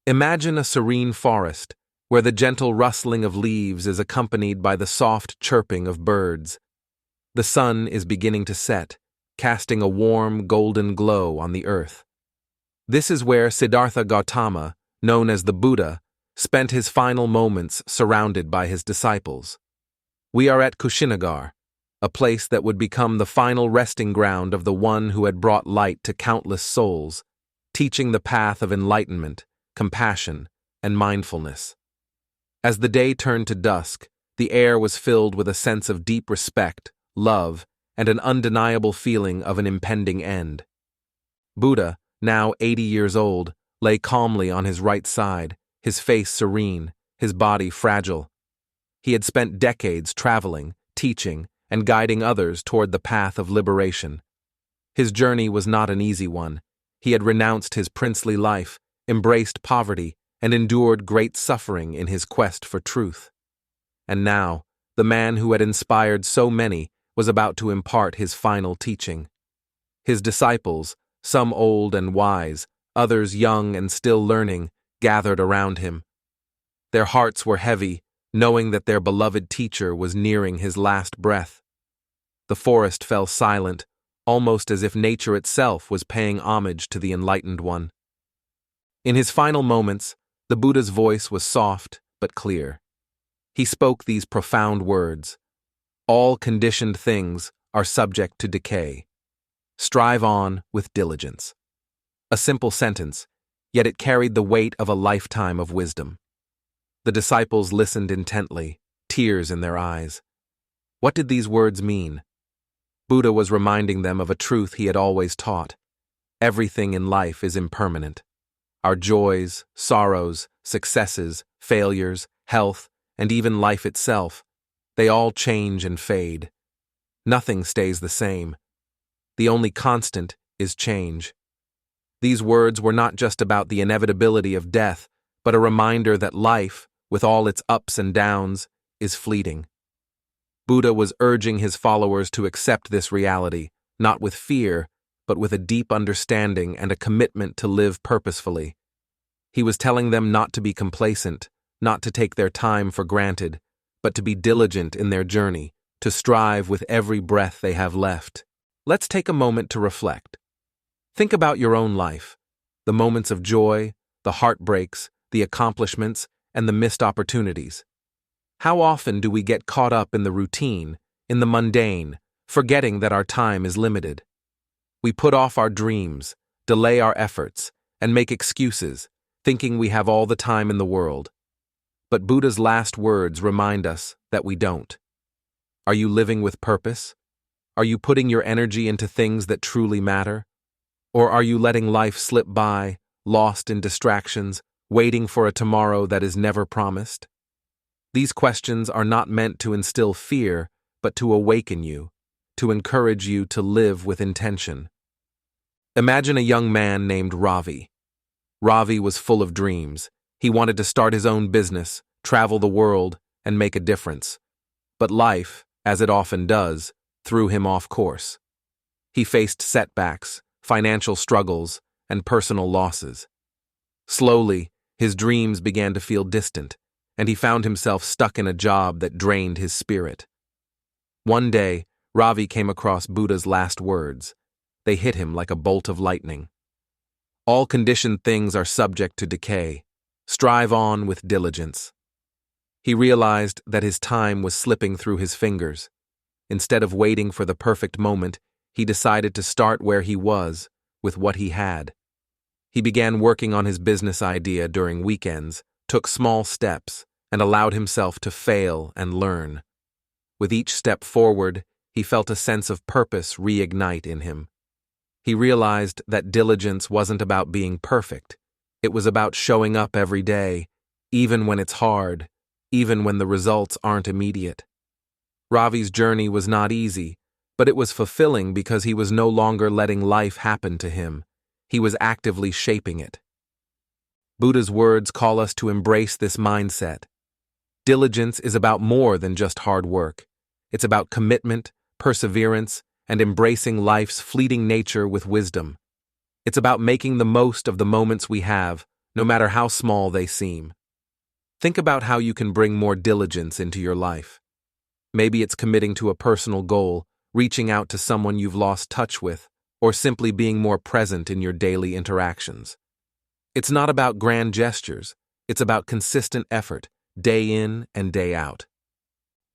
Imagine a serene forest, where the gentle rustling of leaves is accompanied by the soft chirping of birds. The sun is beginning to set, casting a warm, golden glow on the earth. This is where Siddhartha Gautama, known as the Buddha, spent his final moments surrounded by his disciples. We are at Kushinagar, a place that would become the final resting ground of the one who had brought light to countless souls, teaching the path of enlightenment, compassion, and mindfulness. As the day turned to dusk, the air was filled with a sense of deep respect, love, and an undeniable feeling of an impending end. Buddha, now 80 years old, lay calmly on his right side, his face serene, his body fragile. He had spent decades traveling, teaching, and guiding others toward the path of liberation. His journey was not an easy one. He had renounced his princely life, embraced poverty, and endured great suffering in his quest for truth. And now, the man who had inspired so many was about to impart his final teaching. His disciples, some old and wise, others young and still learning, gathered around him. Their hearts were heavy, knowing that their beloved teacher was nearing his last breath. The forest fell silent, almost as if nature itself was paying homage to the enlightened one. In his final moments, the Buddha's voice was soft but clear. He spoke these profound words: "All conditioned things are subject to decay. Strive on with diligence." A simple sentence, yet it carried the weight of a lifetime of wisdom. The disciples listened intently, tears in their eyes. What did these words mean? Buddha was reminding them of a truth he had always taught. Everything in life is impermanent. Our joys, sorrows, successes, failures, health, and even life itself, they all change and fade. Nothing stays the same. The only constant is change. These words were not just about the inevitability of death, but a reminder that life, with all its ups and downs, is fleeting. Buddha was urging his followers to accept this reality, not with fear, but with a deep understanding and a commitment to live purposefully. He was telling them not to be complacent, not to take their time for granted, but to be diligent in their journey, to strive with every breath they have left. Let's take a moment to reflect. Think about your own life, the moments of joy, the heartbreaks, the accomplishments, and the missed opportunities. How often do we get caught up in the routine, in the mundane, forgetting that our time is limited? We put off our dreams, delay our efforts, and make excuses, thinking we have all the time in the world. But Buddha's last words remind us that we don't. Are you living with purpose? Are you putting your energy into things that truly matter? Or are you letting life slip by, lost in distractions, waiting for a tomorrow that is never promised? These questions are not meant to instill fear, but to awaken you, to encourage you to live with intention. Imagine a young man named Ravi. Ravi was full of dreams. He wanted to start his own business, travel the world, and make a difference. But life, as it often does, threw him off course. He faced setbacks, financial struggles, and personal losses. Slowly, his dreams began to feel distant, and he found himself stuck in a job that drained his spirit. One day, Ravi came across Buddha's last words. They hit him like a bolt of lightning. All conditioned things are subject to decay. Strive on with diligence. He realized that his time was slipping through his fingers. Instead of waiting for the perfect moment, he decided to start where he was, with what he had. He began working on his business idea during weekends, took small steps, and allowed himself to fail and learn. With each step forward, he felt a sense of purpose reignite in him. He realized that diligence wasn't about being perfect. It was about showing up every day, even when it's hard, even when the results aren't immediate. Ravi's journey was not easy, but it was fulfilling because he was no longer letting life happen to him. He was actively shaping it. Buddha's words call us to embrace this mindset. Diligence is about more than just hard work. It's about commitment, perseverance, and embracing life's fleeting nature with wisdom. It's about making the most of the moments we have, no matter how small they seem. Think about how you can bring more diligence into your life. Maybe it's committing to a personal goal, reaching out to someone you've lost touch with, or simply being more present in your daily interactions. It's not about grand gestures, it's about consistent effort, day in and day out.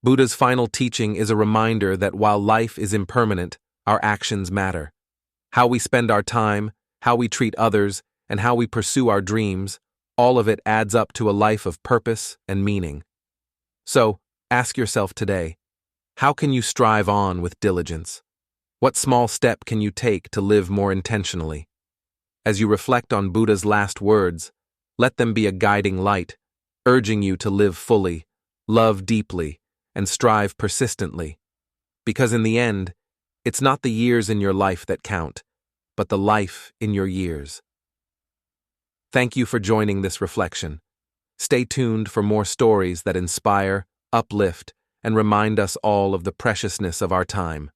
Buddha's final teaching is a reminder that while life is impermanent, our actions matter. How we spend our time, how we treat others, and how we pursue our dreams, all of it adds up to a life of purpose and meaning. So, ask yourself today, how can you strive on with diligence? What small step can you take to live more intentionally? As you reflect on Buddha's last words, let them be a guiding light, urging you to live fully, love deeply, and strive persistently. Because in the end, it's not the years in your life that count, but the life in your years. Thank you for joining this reflection. Stay tuned for more stories that inspire, uplift, and remind us all of the preciousness of our time.